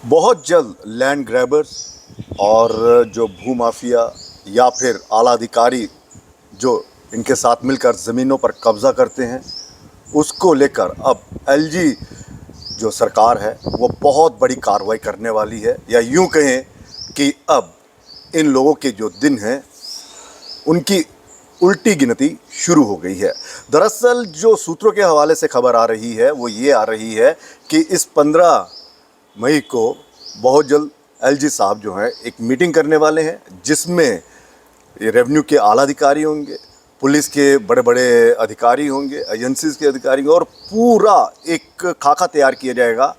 बहुत जल्द land grabbers और जो भूमाफिया या फिर आला अधिकारी जो इनके साथ मिलकर ज़मीनों पर कब्ज़ा करते हैं, उसको लेकर अब एलजी जो सरकार है वो बहुत बड़ी कार्रवाई करने वाली है, या यूं कहें कि अब इन लोगों के जो दिन हैं उनकी उल्टी गिनती शुरू हो गई है। दरअसल जो सूत्रों के हवाले से खबर आ रही है वो ये आ रही है कि इस 15 मई को बहुत जल्द एलजी साहब जो हैं एक मीटिंग करने वाले हैं, जिसमें ये रेवेन्यू के आला अधिकारी होंगे, पुलिस के बड़े बड़े अधिकारी होंगे, एजेंसीज के अधिकारी होंगे, और पूरा एक खाका तैयार किया जाएगा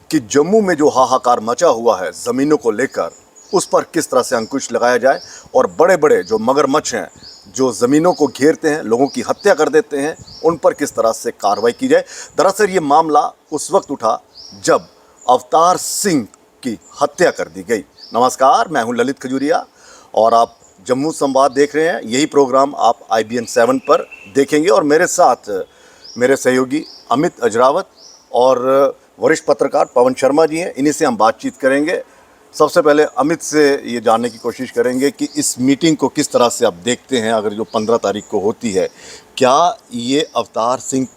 कि जम्मू में जो हाहाकार मचा हुआ है ज़मीनों को लेकर, उस पर किस तरह से अंकुश लगाया जाए, और बड़े बड़े जो मगरमच्छ हैं जो ज़मीनों को घेरते हैं, लोगों की हत्या कर देते हैं, उन पर किस तरह से कार्रवाई की जाए। दरअसल ये मामला उस वक्त उठा जब अवतार सिंह की हत्या कर दी गई। नमस्कार, मैं हूं ललित खजूरिया और आप जम्मू संवाद देख रहे हैं। यही प्रोग्राम आप IBN 7 पर देखेंगे और मेरे साथ मेरे सहयोगी अमित अजरावत और वरिष्ठ पत्रकार पवन शर्मा जी हैं। इन्हीं से हम बातचीत करेंगे। सबसे पहले अमित से ये जानने की कोशिश करेंगे कि इस मीटिंग को किस तरह से आप देखते हैं, अगर जो 15 तारीख को होती है, क्या ये अवतार सिंह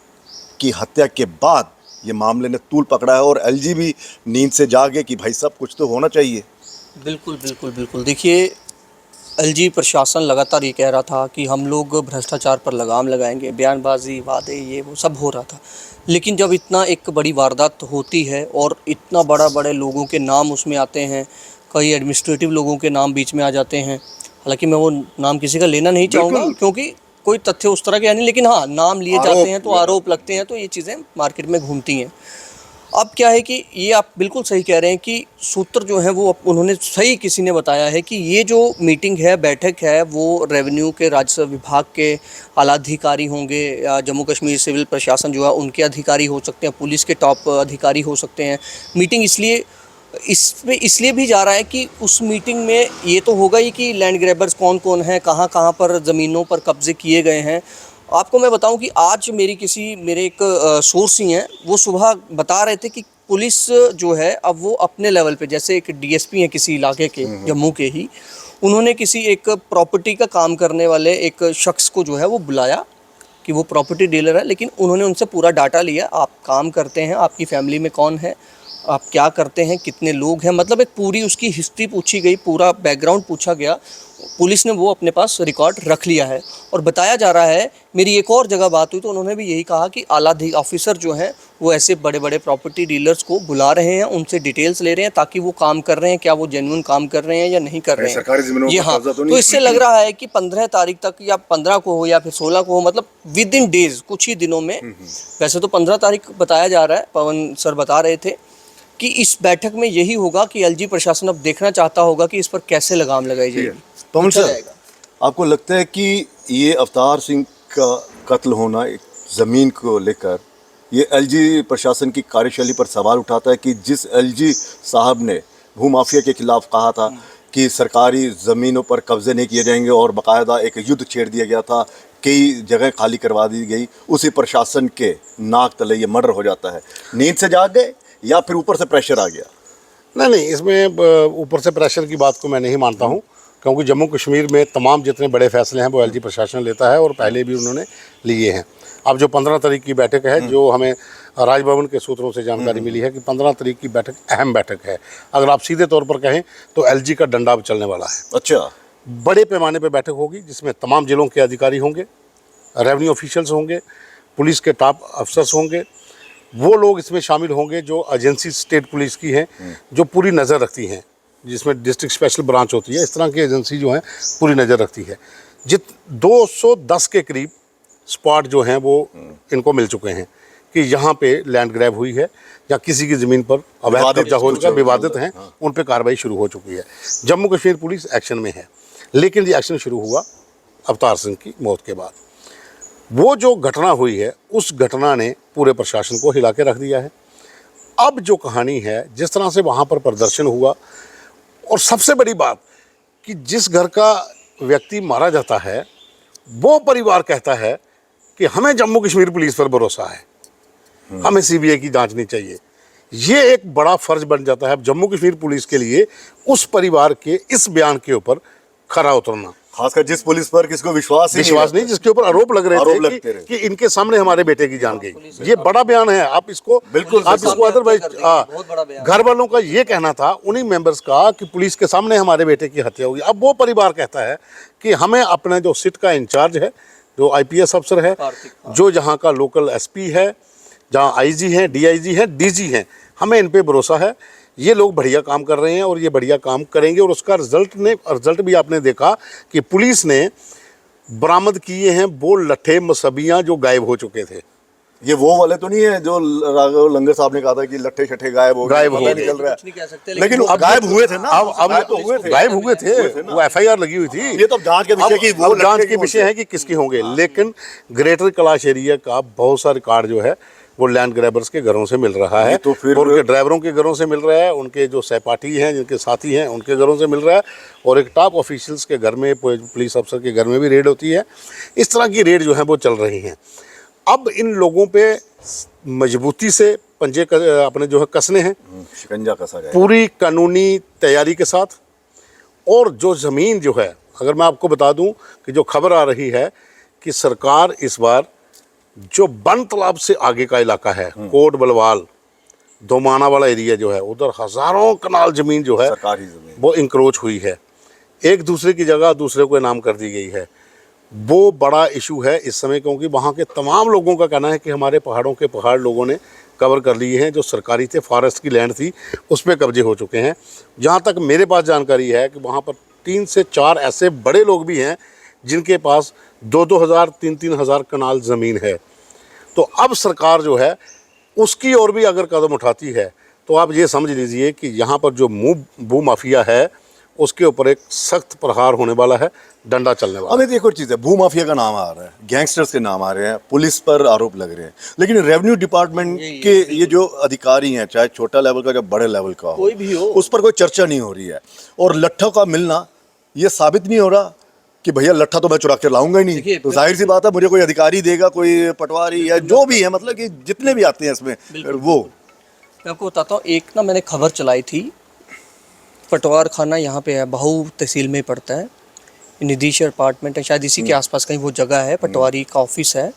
की हत्या के बाद ये मामले ने तूल पकड़ा है और एलजी भी नींद से जागे कि भाई साहब कुछ तो होना चाहिए? बिल्कुल बिल्कुल बिल्कुल। देखिए, एलजी प्रशासन लगातार ये कह रहा था कि हम लोग भ्रष्टाचार पर लगाम लगाएंगे, बयानबाजी, वादे, ये वो सब हो रहा था। लेकिन जब इतना एक बड़ी वारदात होती है और इतना बड़े लोगों के नाम उसमें आते हैं, कई एडमिनिस्ट्रेटिव लोगों के नाम बीच में आ जाते हैं। हालांकि मैं वो नाम किसी का लेना नहीं चाहूँगा क्योंकि कोई तथ्य उस तरह के है नहीं, लेकिन हाँ, नाम लिए जाते हैं तो आरोप लगते हैं, तो ये चीज़ें मार्केट में घूमती हैं। अब क्या है कि ये आप बिल्कुल सही कह रहे हैं कि सूत्र जो हैं वो उन्होंने सही किसी ने बताया है कि ये जो मीटिंग है, बैठक है, वो रेवेन्यू के राजस्व विभाग के आला अधिकारी होंगे, या जम्मू कश्मीर सिविल प्रशासन जो है उनके अधिकारी हो सकते हैं, पुलिस के टॉप अधिकारी हो सकते हैं। मीटिंग इसलिए भी जा रहा है कि उस मीटिंग में ये तो होगा ही कि लैंड ग्रैबर्स कौन कौन हैं, कहाँ कहाँ पर ज़मीनों पर कब्जे किए गए हैं। आपको मैं बताऊं कि आज मेरे एक सोर्स ही हैं, वो सुबह बता रहे थे कि पुलिस जो है अब वो अपने लेवल पे, जैसे एक डीएसपी हैं किसी इलाके के, जम्मू के ही, उन्होंने किसी एक प्रॉपर्टी का काम करने वाले एक शख्स को जो है वो बुलाया कि वो प्रॉपर्टी डीलर है, लेकिन उन्होंने उनसे पूरा डाटा लिया। आप काम करते हैं, आपकी फैमिली में कौन है, आप क्या करते हैं, कितने लोग हैं, मतलब एक पूरी उसकी हिस्ट्री पूछी गई, पूरा बैकग्राउंड पूछा गया। पुलिस ने वो अपने पास रिकॉर्ड रख लिया है। और बताया जा रहा है, मेरी एक और जगह बात हुई तो उन्होंने भी यही कहा कि आला ऑफिसर जो हैं वो ऐसे बड़े बड़े प्रॉपर्टी डीलर्स को बुला रहे हैं, उनसे डिटेल्स ले रहे हैं ताकि वो काम कर रहे हैं, क्या वो जेन्युइन काम कर रहे हैं या नहीं कर रहे हैं, सरकारी ज़मीनों ये पर हाँ। कब्जा तो तो नहीं? इससे लग रहा है कि 15 तारीख तक या 15 को हो या फिर 16 को हो, मतलब विद इन डेज, कुछ ही दिनों में। वैसे तो 15 तारीख बताया जा रहा है, पवन सर बता रहे थे कि इस बैठक में यही होगा कि एलजी प्रशासन अब देखना चाहता होगा कि इस पर कैसे लगाम लगाई जाएगी। पवन सर, आपको लगता है कि ये अवतार सिंह का कत्ल होना एक ज़मीन को लेकर ये एलजी प्रशासन की कार्यशैली पर सवाल उठाता है कि जिस एलजी साहब ने भूमाफिया के खिलाफ कहा था कि सरकारी ज़मीनों पर कब्जे नहीं किए जाएंगे और बाकायदा एक युद्ध छेड़ दिया गया था, कई जगह खाली करवा दी गई, उसी प्रशासन के नाक तले ये मर्डर हो जाता है। नींद से जाग गए या फिर ऊपर से प्रेशर आ गया? नहीं, इसमें ऊपर से प्रेशर की बात को मैं नहीं मानता हूँ, क्योंकि जम्मू कश्मीर में तमाम जितने बड़े फैसले हैं वो एलजी प्रशासन लेता है और पहले भी उन्होंने लिए हैं। अब जो 15 तारीख की बैठक है, जो हमें राजभवन के सूत्रों से जानकारी मिली है कि 15 तारीख की बैठक अहम बैठक है। अगर आप सीधे तौर पर कहें तो एलजी का डंडा चलने वाला है। अच्छा, बड़े पैमाने पर बैठक होगी जिसमें तमाम जिलों के अधिकारी होंगे, रेवेन्यू ऑफिशियल्स होंगे, पुलिस के टॉप अफसर्स होंगे। वो लोग इसमें शामिल होंगे जो एजेंसी स्टेट पुलिस की हैं, जो पूरी नज़र रखती हैं, जिसमें डिस्ट्रिक्ट स्पेशल ब्रांच होती है, इस तरह की एजेंसी जो है पूरी नज़र रखती है। 210 के करीब स्पॉट जो हैं वो इनको मिल चुके हैं कि यहाँ पे लैंड ग्रैब हुई है या किसी की ज़मीन पर अवैध कब्जा हो चुका, विवादित हैं, उन पे कार्रवाई शुरू हो चुकी है। जम्मू कश्मीर पुलिस एक्शन में है, लेकिन ये एक्शन शुरू हुआ अवतार सिंह की मौत के बाद। वो जो घटना हुई है, उस घटना ने पूरे प्रशासन को हिला के रख दिया है। अब जो कहानी है, जिस तरह से वहाँ पर प्रदर्शन हुआ, और सबसे बड़ी बात कि जिस घर का व्यक्ति मारा जाता है वो परिवार कहता है कि हमें जम्मू कश्मीर पुलिस पर भरोसा है, हमें सीबीआई की जांच नहीं चाहिए। ये एक बड़ा फर्ज बन जाता है जम्मू कश्मीर पुलिस के लिए उस परिवार के इस बयान के ऊपर खरा उतरना। खासकर जिस पुलिस पर किसको विश्वास नहीं, जिसके ऊपर आरोप लग रहे थे कि इनके सामने हमारे बेटे की जान गई। ये बड़ा बयान है, आप इसको बिल्कुल आप इसको अदरवाइज घर वालों का ये कहना था उन्हीं मेंबर्स का कि पुलिस के सामने हमारे बेटे की हत्या हुई। अब वो परिवार कहता है कि हमें अपने जो सिट का इंचार्ज है, जो IPS अफसर है, जो यहाँ का लोकल SP है, जहाँ IG है, DIG है, DG है, हमें इन पे भरोसा है। ये लोग बढ़िया काम कर रहे हैं और ये बढ़िया काम करेंगे। और उसका रिजल्ट भी आपने देखा कि पुलिस ने बरामद किए हैं वो लट्ठे मसबियाँ जो गायब हो चुके थे। ये वो वाले तो नहीं है जो राघव लंगर साहब ने कहा था कि लट्ठे छठे गायब हो गए, चल रहा कुछ नहीं कह सकते, है। लेकिन अब गायब हुए थे ना, अब गायब हुए थे, वो FIR लगी हुई थी। ये तो जांच के विषय की, वो जांच के विषय है कि किसके होंगे। लेकिन ग्रेटर कैलाश एरिया का बहुत सा रिकॉर्ड जो है वो लैंड ग्रैबर्स के घरों से मिल रहा है, तो फिर उनके ड्राइवरों के घरों से मिल रहा है, उनके जो सहपाठी हैं, जिनके साथी हैं, उनके घरों से मिल रहा है, और एक टॉप ऑफिशियल्स के घर में, पुलिस अफसर के घर में भी रेड होती है। इस तरह की रेड जो है वो चल रही हैं। अब इन लोगों पे मजबूती से पंजे अपने जो है कसने हैं, शिकंजा कसा जाए पूरी कानूनी तैयारी के साथ। और जो ज़मीन जो है, अगर मैं आपको बता दूं कि जो खबर आ रही है कि सरकार इस बार जो बन तालाब से आगे का इलाका है, कोट बलवाल दोमाना वाला एरिया जो है, उधर हज़ारों कनाल ज़मीन जो है सरकारी जमीन वो इंक्रोच हुई है, एक दूसरे की जगह दूसरे को इनाम कर दी गई है। वो बड़ा इशू है इस समय, क्योंकि वहाँ के तमाम लोगों का कहना है कि हमारे पहाड़ों के पहाड़ लोगों ने कवर कर लिए हैं, जो सरकारी थे, फॉरेस्ट की लैंड थी, उस पर कब्जे हो चुके हैं। जहाँ तक मेरे पास जानकारी है कि वहाँ पर 3 से 4 ऐसे बड़े लोग भी हैं जिनके पास 2-2 हज़ार 3-3 हज़ार कनाल ज़मीन है। तो अब सरकार जो है उसकी ओर भी अगर कदम उठाती है तो आप ये समझ लीजिए कि यहाँ पर जो भू माफिया है उसके ऊपर एक सख्त प्रहार होने वाला है, डंडा चलने वाला है। अब एक और चीज़ है, भू माफिया का नाम आ रहा है, गैंगस्टर्स के नाम आ रहे हैं, पुलिस पर आरोप लग रहे हैं, लेकिन रेवेन्यू डिपार्टमेंट के ये जो अधिकारी हैं, चाहे छोटा लेवल का या बड़े लेवल का कोई भी हो, उस पर कोई चर्चा नहीं हो रही है। और लट्ठों का मिलना ये साबित नहीं हो रहा कि भैया लट्ठा तो मैं चुरा के लाऊंगा ही नहीं। तो जाहिर सी बात है मुझे कोई अधिकारी देगा, कोई पटवारी या जो भी है, मतलब कि जितने भी आते हैं इसमें, वो मैं आपको बताता हूँ। एक ना मैंने खबर चलाई थी, पटवार खाना यहाँ पे है, बहू तहसील में पड़ता है, निदेशक अपार्टमेंट है, शायद इसी के आसपास कहीं वो जगह है, पटवारी का ऑफिस है।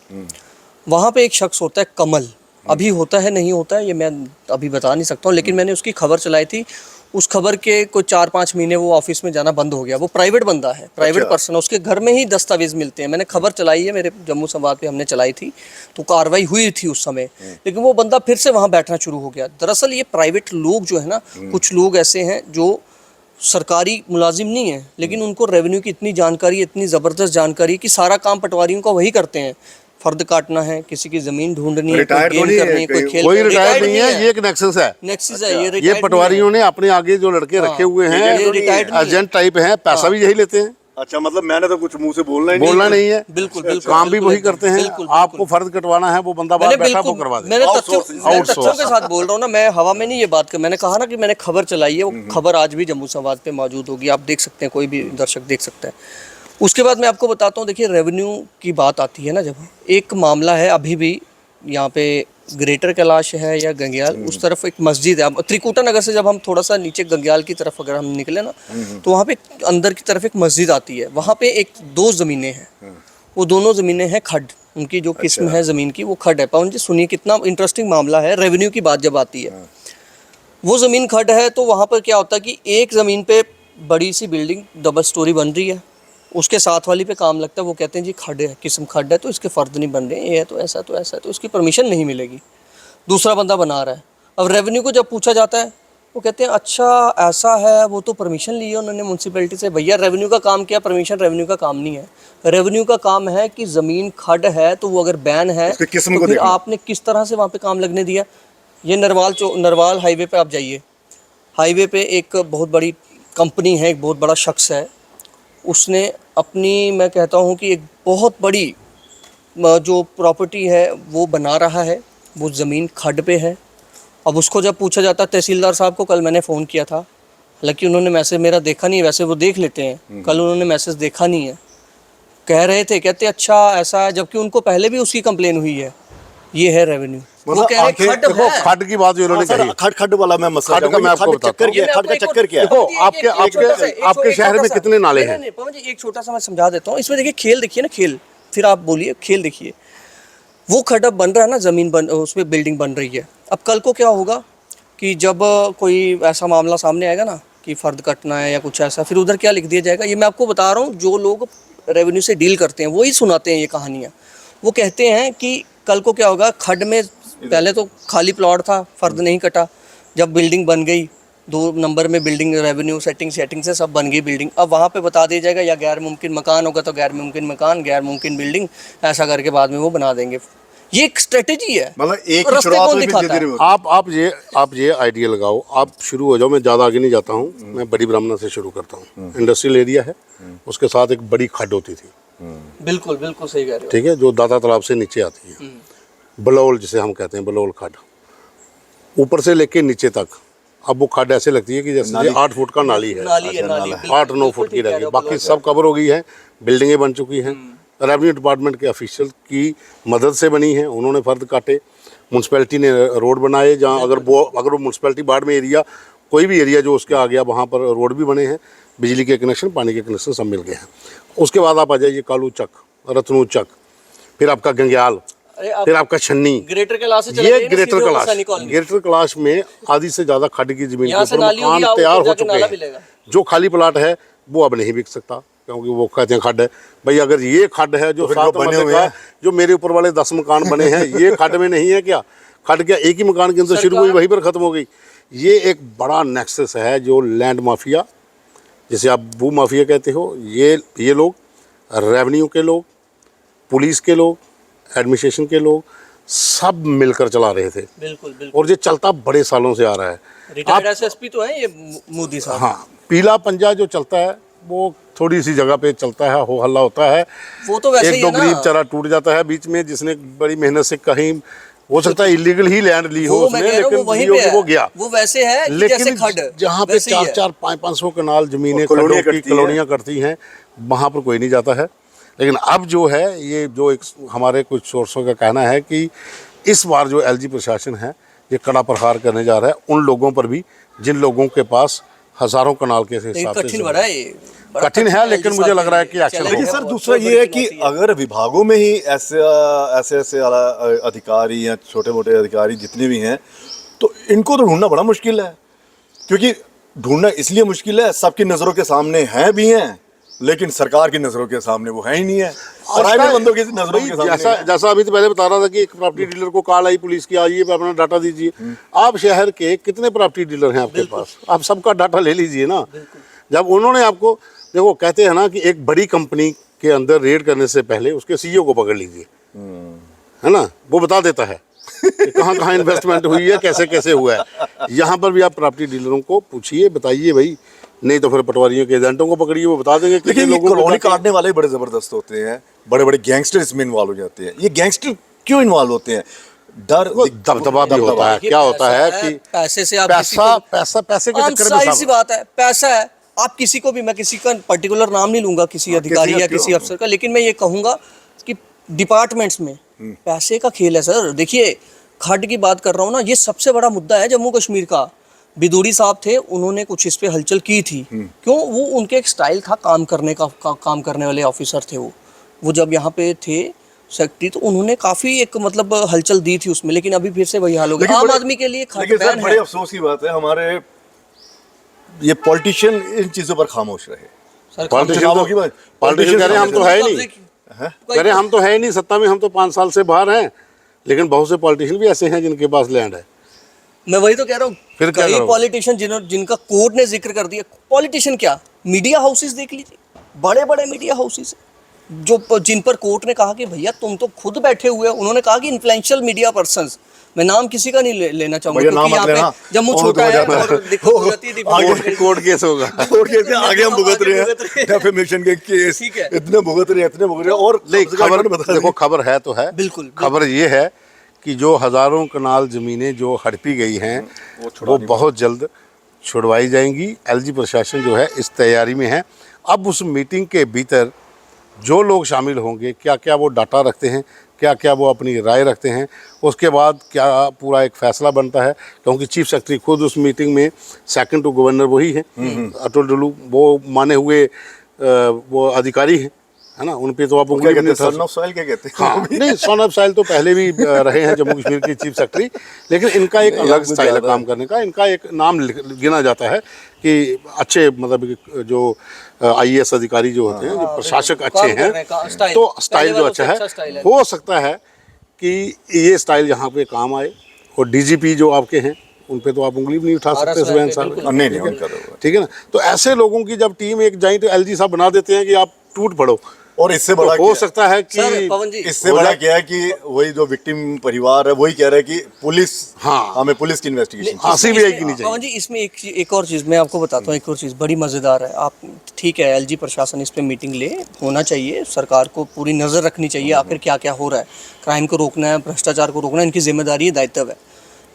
वहाँ पे एक शख्स होता है कमल, अभी होता है नहीं होता है ये मैं अभी बता नहीं सकता हूँ, लेकिन मैंने उसकी खबर चलाई थी। उस खबर के कोई 4-5 महीने वो ऑफिस में जाना बंद हो गया। वो प्राइवेट बंदा है, प्राइवेट पर्सन है, उसके घर में ही दस्तावेज मिलते हैं। मैंने खबर चलाई है, मेरे जम्मू संवाद पे हमने चलाई थी, तो कार्रवाई हुई थी उस समय, लेकिन वो बंदा फिर से वहाँ बैठना शुरू हो गया। दरअसल ये प्राइवेट लोग जो है ना, कुछ लोग ऐसे हैं जो सरकारी मुलाजिम नहीं है, लेकिन उनको रेवेन्यू की इतनी जानकारी, इतनी ज़बरदस्त जानकारी कि सारा काम पटवारियों का वही करते हैं। फर्द काटना है, किसी की जमीन ढूंढनी है, कोई गेम करनी है, कोई खेल, कोई रिटायर्ड नहीं है, ये एक नेक्सस है। नेक्सस है ये पटवारियों ने अपने आगे जो लड़के रखे हुए हैं, एजेंट टाइप हैं, पैसा भी यही लेते हैं। अच्छा, मतलब मैंने तो कुछ मुंह से बोलना नहीं है। बिल्कुल बिल्कुल, काम भी वही करते हैं। आपको फर्ज कटवाना है, वो बंदा बाहर बैठा वो करवा दे। मैंने तथ्यों के साथ बोल रहा हूँ ना, मैं हवा में नहीं ये बात कर। मैंने कहा ना कि मैंने खबर चलाई है, वो खबर आज भी जम्मू संवाद पे मौजूद होगी, आप देख सकते हैं, कोई भी दर्शक देख सकता है। उसके बाद मैं आपको बताता हूँ, देखिए रेवेन्यू की बात आती है ना, जब एक मामला है अभी भी यहाँ पे ग्रेटर कैलाश है या गंग्याल, उस तरफ एक मस्जिद है। अब त्रिकुटा नगर से जब हम थोड़ा सा नीचे गंग्याल की तरफ अगर हम निकले ना, तो वहाँ पे अंदर की तरफ एक मस्जिद आती है। वहाँ पे 2 ज़मीनें हैं, वो दोनों ज़मीनें हैं खड्ड, उनकी जो किस्म है ज़मीन की वो खड्ड है। पवन जी सुनिए, कितना इंटरेस्टिंग मामला है। रेवेन्यू की बात जब आती है, वो ज़मीन खड्ड है, तो वहाँ पर क्या होता है कि एक ज़मीन पे बड़ी सी बिल्डिंग डबल स्टोरी बन रही है, उसके साथ वाली पे काम लगता है। वो कहते हैं जी खड्ड है, किस्म खड्ड है, तो इसके फ़र्द नहीं बन रहे, ये है तो ऐसा तो ऐसा है, तो इसकी परमिशन नहीं मिलेगी, दूसरा बंदा बना रहा है। अब रेवेन्यू को जब पूछा जाता है, वो कहते हैं अच्छा ऐसा है, वो तो परमिशन ली है उन्होंने म्यूनसिपैलिटी से। भैया रेवेन्यू का काम क्या, परमिशन रेवेन्यू का काम नहीं है। रेवेन्यू का काम है कि ज़मीन खड्ड है तो वो अगर बैन है तो फिर आपने किस तरह से वहाँ पे काम लगने दिया। ये नरवाल हाईवे पे आप जाइए, हाईवे पे एक बहुत बड़ी कंपनी है, एक बहुत बड़ा शख्स है, उसने अपनी, मैं कहता हूँ कि एक बहुत बड़ी जो प्रॉपर्टी है वो बना रहा है, वो ज़मीन खड्ड पे है। अब उसको जब पूछा जाता है, तहसीलदार साहब को कल मैंने फ़ोन किया था, हालांकि उन्होंने मैसेज मेरा देखा नहीं है, वैसे वो देख लेते हैं, कल उन्होंने मैसेज देखा नहीं है। कह रहे थे, कहते अच्छा ऐसा है, जबकि उनको पहले भी उसकी कंप्लेन हुई है। ये है रेवेन्यू। वो कह रहे आंखें- खड्ड देखो है। खड्ड की बात जो इन्होंने सर, कही, खड खड वाला मैं मसला खड्ड का कहूँगा, मैं आपको खड बताता चक्कर हूँ। क्या है, खड का चक्कर क्या है? देखो, एक छोटा सा- एक आपके शहर छोटा में सा- कितने नाले नहीं, हैं? नहीं, पवन जी एक छोटा सा मैं समझा देता हूँ। इसमें देखिए खेल देखिए ना, खेल, फिर आप बोलिए खेल देखिए। वो खड्डा बन रहा है ना, जमीन बन, उसमें बिल्डिंग बन रही है। अब कल को क्या होगा कि जब कोई ऐसा मामला सामने आएगा ना कि फर्द कटना है या कुछ ऐसा, फिर उधर क्या लिख दिया जाएगा, ये मैं आपको बता रहा हूँ। जो लोग रेवेन्यू से डील करते हैं वही सुनाते हैं ये कहानियाँ। वो कहते हैं कि कल को क्या होगा, खड्ड में पहले तो खाली प्लॉट था, फर्द नहीं कटा, जब बिल्डिंग बन गई 2 नंबर में बिल्डिंग, रेवेन्यू सेटिंग से सब बन गई बिल्डिंग, अब वहाँ पे बता दिया जाएगा या गैर मुमकिन मकान होगा तो गैर मुमकिन मकान, गैर मुमकिन बिल्डिंग, ऐसा करके बाद में वो बना देंगे। ये एक स्ट्रेटेजी है। मतलब एक ही रास्ते शुरुआत कौन में भी दिखाता धीरे-धीरे है? होती है। आप ये आइडिया लगाओ, आप शुरू हो जाओ। मैं ज़्यादा आगे नहीं जाता हूँ, मैं बड़ी ब्राह्मणा से शुरू करता हूँ। इंडस्ट्रियल एरिया है, उसके साथ एक बड़ी खड्ड होती थी, बिल्कुल बिल्कुल सही कह रहे हो। ठीक है, जो दाता तालाब से नीचे आती है, बलौल जिसे हम कहते हैं, बलौल खड्ड, ऊपर से लेके नीचे तक। अब वो खड्ड ऐसे लगती है कि जैसे 8 फुट का नाली है, नाली है, नाली, बिल्कुल, 8-9 बिल्कुल फुट की ठीक कह रह रहे गई, हो, बाकी बिल्कुल। सब कवर हो गई है, बिल्डिंगें बन चुकी हैं। रेवेन्यू डिपार्टमेंट के ऑफिशियल की मदद से बनी है, उन्होंने फर्द काटे, म्यूनसिपैलिटी ने रोड बनाए, जहाँ अगर वो म्यूनसिपैलिटी बाढ़ में एरिया, कोई भी एरिया जो उसके आ गया, वहाँ पर रोड भी बने हैं, बिजली के कनेक्शन, पानी के कनेक्शन सब मिल गए हैं। उसके बाद आप आ जाइए कालू चक, रत्नू चक, फिर आपका गंग्याल, अरे आप फिर आपका छन्नी, ग्रेटर कैलाश से चले ये जाइए ना, ग्रेटर सीधे कैलाश, सैनिक कॉलोनी। ग्रेटर कैलाश में आधी से ज़्यादा खड्ड की जमीन के यहाँ से ऊपर नाली होगी, मकान आप तैयार ऊपर हो जाके चुके नाला हैं। मिलेगा। जो खाली प्लाट है वो अब नहीं बिक सकता, क्योंकि वो कहते हैं खड्ड है। भाई अगर ये खड्ड है जो तो फिर 7 जो बने मरले हुए का, हैं। जो मेरे ऊपर वाले 10 मकान बने हैं, ये खड्ड में नहीं है क्या? खड्ड क्या एक ही मकान के अंदर शुरू हुई, वहीं पर ख़त्म हो गई। ये एक बड़ा नेक्सस है जो लैंड माफिया, जिसे आप भू माफिया कहते हो, ये लोग, रेवेन्यू के लोग, पुलिस के लोग, एडमिनिस्ट्रेशन के लोग, सब मिलकर चला रहे थे। बिल्कुल बिल्कुल। और ये चलता बड़े सालों से आ रहा है। रिटायर्ड एसएसपी तो है ये मोदी साहब। हाँ, पीला पंजा जो चलता है वो थोड़ी सी जगह पे चलता है, हो हल्ला होता है, वो तो वैसे ही एक दो है ना। गरीब चरा टूट जाता है बीच में, जिसने बड़ी मेहनत से कहीं हो सकता है इलीगल ही लैंड ली हो वो मैं उसने, कह रहा हूँ, लेकिन वो वहीं ली पे होगी, है। वो गया। वो वैसे है कि जैसे लेकिन खड्ड, जहाँ पे वैसे ही है। 4-4, 500 कनाल जमीनें, कॉलोनियाँ खड्डों की कटती हैं। कॉलोनियाँ करती हैं, वहाँ पर कोई नहीं जाता है। लेकिन अब जो है, ये जो एक हमारे कुछ सोर्सों का कहना है कि इस बार जो एलजी प्रशासन है ये कड़ा प्रहार करने जा रहा है उन लोगों पर भी जिन लोगों के पास हज़ारों कनाल के लेकिन हिसाब से कठिन ज़मीन बड़ा है ये, बड़ा कठिन है, लेकिन मुझे लग रहा है कि एक्शन चैलेंज लेकिन है सर बहुत, दूसरा बहुत ये है बड़ी कि चुनौती है। अगर विभागों में ही ऐसे अधिकारी या छोटे मोटे अधिकारी जितने भी हैं, तो इनको तो ढूंढना बड़ा मुश्किल है। क्योंकि ढूंढना इसलिए मुश्किल है, सबकी नज़रों के सामने हैं भी हैं, लेकिन सरकार की नज़रों के सामने वो है ही नहीं है, प्राइवेट बंदों की नज़रों के सामने जैसा है। जैसा अभी तो पहले बता रहा था कि एक प्रॉपर्टी डीलर को कॉल आई पुलिस की, आइए अपना डाटा दीजिए। आप शहर के कितने प्रॉपर्टी डीलर हैं आपके पास, आप सबका डाटा ले लीजिए ना। जब उन्होंने आपको, देखो कहते हैं ना कि एक बड़ी कंपनी के अंदर रेड करने से पहले उसके सीईओ को पकड़ लीजिए, है ना, वो बता देता है कि कहाँ कहाँ इन्वेस्टमेंट हुई है, कैसे कैसे हुआ है। यहाँ पर भी आप प्रॉपर्टी डीलरों को पूछिए, बताइए भाई, नहीं तो फिर पटवारियों के एजेंटों को पकड़िए, वो बता देंगे कितने लेकिन ये लोगों को कॉलोनी जाके- काटने वाले बड़े ज़बरदस्त होते हैं, बड़े बड़े गैंगस्टर इसमें इन्वॉल्व हो जाते हैं। ये गैंगस्टर क्यों इन्वॉल्व होते हैं? डर, वो दबदबा भी होता है। देखिए, क्या होता पैसा है कि पैसे से आप किसी पैसा को- पैसा पैसे के आम चक्कर सारी में सी सब बात है, पैसा है। आप किसी को भी, मैं किसी का पर्टिकुलर नाम नहीं लूंगा, किसी अधिकारी या किसी अफसर का, लेकिन मैं ये कहूंगा कि डिपार्टमेंट्स में पैसे का खेल है सर। देखिए, खड्ड की बात कर रहा हूँ ना, ये सबसे बड़ा मुद्दा है जम्मू कश्मीर का। बिदूरी साहब थे, उन्होंने कुछ इस पे हलचल की थी। क्यों? वो उनके एक स्टाइल था काम करने का, काम करने वाले ऑफिसर थे वो जब यहाँ पे थे सेक्रेटरी, तो उन्होंने काफी एक मतलब हलचल दी थी उसमें, लेकिन अभी फिर से वही हाल हो गया। लेकिन आम बड़े- आदमी के लिए खड्ड लेकिन सर बैन बड़े है। अफसोस की बात है, हमारे ये पॉलिटिशियन इन चीज़ों पर खामोश रहे। सर, चुनावों की बात- पॉलिटिशियन कह रहे हैं हम तो है ही नहीं, कब्जे- कह रहे हैं हम तो है ही नहीं सत्ता में, हम तो 5 साल से बाहर हैं। लेकिन बहुत से पॉलिटिशियन भी ऐसे हैं जिनके पास लैंड है। मैं वही तो कह रहा हूँ, फिर क्या कई करोगे? पॉलिटिशियन जिनका कोर्ट ने जिक्र कर दिया। पॉलिटिशियन क्या, मीडिया हाउसेस देख लीजिए, बड़े बड़े मीडिया हाउसेस जो जिन पर कोर्ट ने कहा कि भैया तुम तो खुद बैठे हुए हो। उन्होंने कहा कि इन्फ्लुएंशियल मीडिया पर्सन्स, मैं नाम किसी का नहीं लेना चाहूंगा भैया नाम क्योंकि मत यहाँ लेना, पे जम्मू बहुत छोटा हो है जाता है। और दिक्कत हो जाती है, कोर्ट केस होगा। कोर्ट केस आगे हम भुगत रहे हैं, डेफेमेशन के केस ठीक है। इतने भुगत रहे हैं और नहीं, कम से कम खबर इन्होंने बता देखो, दिया। खबर है तो है। बिल्कुल, खबर ये है कि जो हज़ारों कनाल ज़मीनें जो हड़पी गई हैं वो बहुत जल्द छुड़वाई जाएंगी। एलजी प्रशासन जो है इस तैयारी में है। अब उस मीटिंग के भीतर जो लोग शामिल होंगे, क्या क्या वो डाटा रखते हैं, क्या क्या वो अपनी राय रखते हैं, उसके बाद क्या पूरा एक फैसला बनता है। क्योंकि चीफ सेक्रेटरी खुद उस मीटिंग में सेकंड टू गवर्नर वही है, अतुल डुल्लू, वो माने हुए वो अधिकारी हैं, है ना, उन पे तो आप उंगली भी नहीं उठा सन ऑफ सॉइल क्या कहते हैं? हाँ, नहीं, सन ऑफ साइल तो पहले भी रहे हैं जम्मू कश्मीर के चीफ सेक्रेटरी, लेकिन इनका एक अलग स्टाइल है काम करने का। इनका एक नाम गिना जाता है कि अच्छे, मतलब कि जो IAS अधिकारी जो होते हैं, जो प्रशासक अच्छे हैं, तो स्टाइल जो अच्छा है, हो सकता है कि ये स्टाइल यहाँ पे काम आए। और DGP जो आपके हैं, उन पे तो आप उंगली भी नहीं उठा सकते सुबह साहब, नहीं उनका तो ठीक है ना। तो ऐसे लोगों की जब टीम एक जाए तो LG साहब बना देते हैं कि आप टूट पड़ो। और इससे बड़ा तो हो सकता है कि सर पवन जी, इससे बड़ा क्या है कि वही जो विक्टिम परिवार है वही कह रहा है कि पुलिस, हाँ, हमें पुलिस की इन्वेस्टिगेशन CBI की नहीं चाहिए। पवन जी, इसमें एक और चीज़ मैं आपको बताता हूँ, एक और चीज़ बड़ी मज़ेदार है। आप ठीक है, LG प्रशासन इस पे मीटिंग ले, होना चाहिए, सरकार को पूरी नज़र रखनी चाहिए आखिर क्या क्या हो रहा है, क्राइम को रोकना है, भ्रष्टाचार को रोकना है, इनकी जिम्मेदारी है, दायित्व है।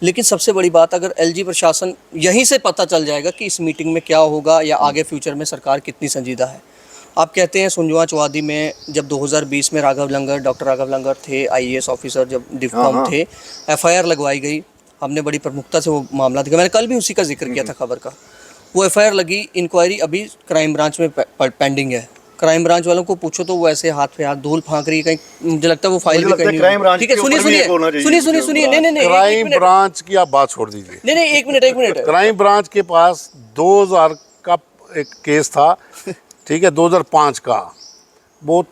लेकिन सबसे बड़ी बात, अगर LG प्रशासन यहीं से पता चल जाएगा कि इस मीटिंग में क्या होगा या आगे फ्यूचर में सरकार कितनी संजीदा है। आप कहते हैं सुंजवा चौवादी में जब 2020 में डॉक्टर राघव लंगर थे IAS ऑफिसर, जब डिफकॉम थे, FIR लगवाई गई, हमने बड़ी प्रमुखता से वो मामला देखा, मैंने कल भी उसी का जिक्र किया था खबर का। वो FIR लगी, इंक्वायरी अभी क्राइम ब्रांच में पेंडिंग है। क्राइम ब्रांच वालों को पूछो तो वो ऐसे हाथ पे हाथ धूल फांक रही है, कहीं मुझे लगता है वो फाइल भी कहीं क्राइम ब्रांच, ठीक है, सुनिए नहीं, क्राइम ब्रांच की आप बात छोड़ दीजिए, नहीं, एक मिनट क्राइम ब्रांच के पास 2000 का एक केस था, ठीक है, 2005 का, वो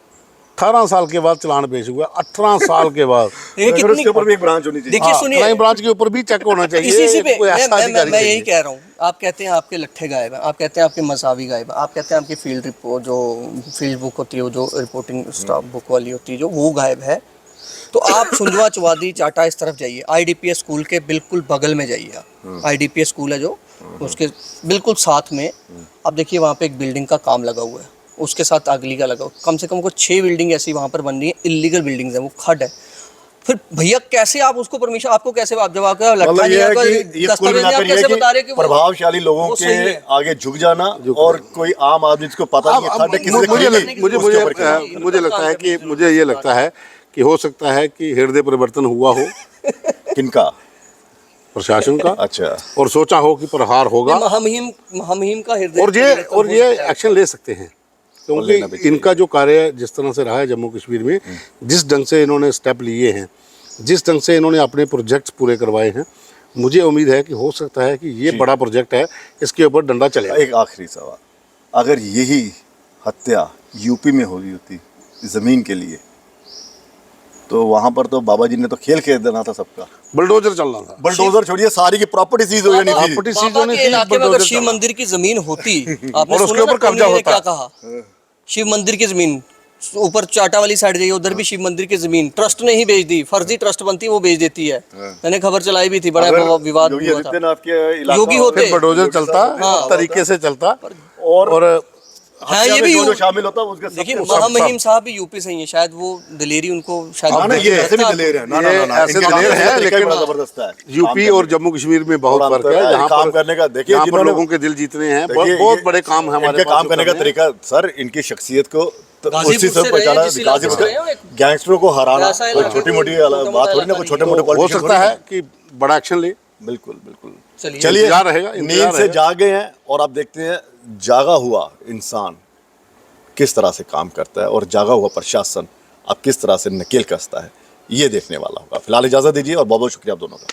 18 साल के बाद चालान पेश हुआ, 18 साल के बाद। अगर उसके ऊपर भी एक ब्रांच होनी चाहिए। देखिए सुनिए, क्राइम ब्रांच के ऊपर भी चेक होना चाहिए। इसी पे कोई ऐसा अधिकारी मैं यही चाहिए। कह रहा हूँ। आप कहते हैं आपके लट्ठे गायब हैं, आप कहते हैं आपके मसावी गायब है, आप कहते हैं आपकी फील्ड रिपोर्ट, जो फील्ड बुक होती है, जो रिपोर्टिंग स्टाफ बुक वाली होती है, जो वो गायब है। तो आप सुंजवा चौवादी चाटा इस तरफ जाइए, IDPS स्कूल के बिल्कुल बगल में जाइए आप। IDPS स्कूल है जो, उसके बिल्कुल साथ में आप देखिए, वहाँ पे एक बिल्डिंग का काम लगा हुआ है, उसके साथ अगली का लगा, कम से कम को 6 बिल्डिंग ऐसी वहाँ पर बन रही है, इलीगल बिल्डिंग्स हैं, वो खड है। फिर भैया कैसे आप उसको परमिशन, आपको कैसे, आप जब आपका लट्ठा नहीं है, दस्तावेज नहीं, आप कैसे बता रहे हैं कि प्रभावशाली लोगों के आगे झुक जाना, और कोई आम आदमी जिसको पता नहीं मुझे लगता है कि मुझे ये लगता है कि हो सकता है कि हृदय परिवर्तन हुआ हो किनका, प्रशासन का, अच्छा, और सोचा हो कि प्रहार होगा, महमहीम का हृदय, और ये एक्शन ले सकते हैं। क्योंकि इनका जो कार्य जिस तरह से रहा है जम्मू कश्मीर में, जिस ढंग से इन्होंने स्टेप लिए हैं, जिस ढंग से इन्होंने अपने प्रोजेक्ट्स पूरे करवाए हैं, मुझे उम्मीद है कि हो सकता है कि ये बड़ा प्रोजेक्ट है, इसके ऊपर डंडा चलेगा। एक आखिरी सवाल, अगर यही हत्या यूपी में हो रही होती ज़मीन के लिए, तो वहाँ पर तो बाबा जी ने तो खेल खेल देना था सबका, बुलडोजर चल रहा था। बुलडोजर छोड़िए, सारी की प्रॉपर्टी सीज हो जानी थी। प्रॉपर्टी सीज होनी थी, इलाके में अगर शिव मंदिर की जमीन होती, आपने और उसके सुना ऊपर ना कब्जा होता, क्या कहा, शिव मंदिर की जमीन ऊपर चाटा वाली साइड जाइए, उधर भी शिव मंदिर की जमीन ट्रस्ट ने ही बेच दी, फर्जी ट्रस्ट बनती है वो बेच देती है। मैंने खबर चलाई भी थी, बड़ा विवाद हुआ था। योगी होते बुलडोजर चलता तरीके से चलता, और हाँ, ये भी जो शामिल होता उसके देखिए, महमहीम साहब भी यूपी से ही है, शायद वो दिलेरी उनको शायद ये ऐसे भी दिलेर है, ऐसे दिलेर है, लेकिन जबरदस्त है। यूपी और जम्मू कश्मीर में बहुत फर्क है। यहाँ काम करने का देखिए, जिन्होंने लोगों के दिल जीतने हैं, बहुत बड़े काम है हमारे काम करने का तरीका। सर, इनकी शख्सियत को उसी से पहचाना, गैंगस्टरों को हराना छोटी मोटी बात थोड़ी ना, कोई छोटे मोटे हो सकता है कि बड़ा एक्शन ले। बिल्कुल बिल्कुल। चलिए, नींद से जागे हैं और आप देखते हैं जागा हुआ इंसान किस तरह से काम करता है, और जागा हुआ प्रशासन अब किस तरह से नकेल कसता है, ये देखने वाला होगा। फिलहाल इजाज़त दीजिए और बहुत बहुत शुक्रिया आप दोनों का।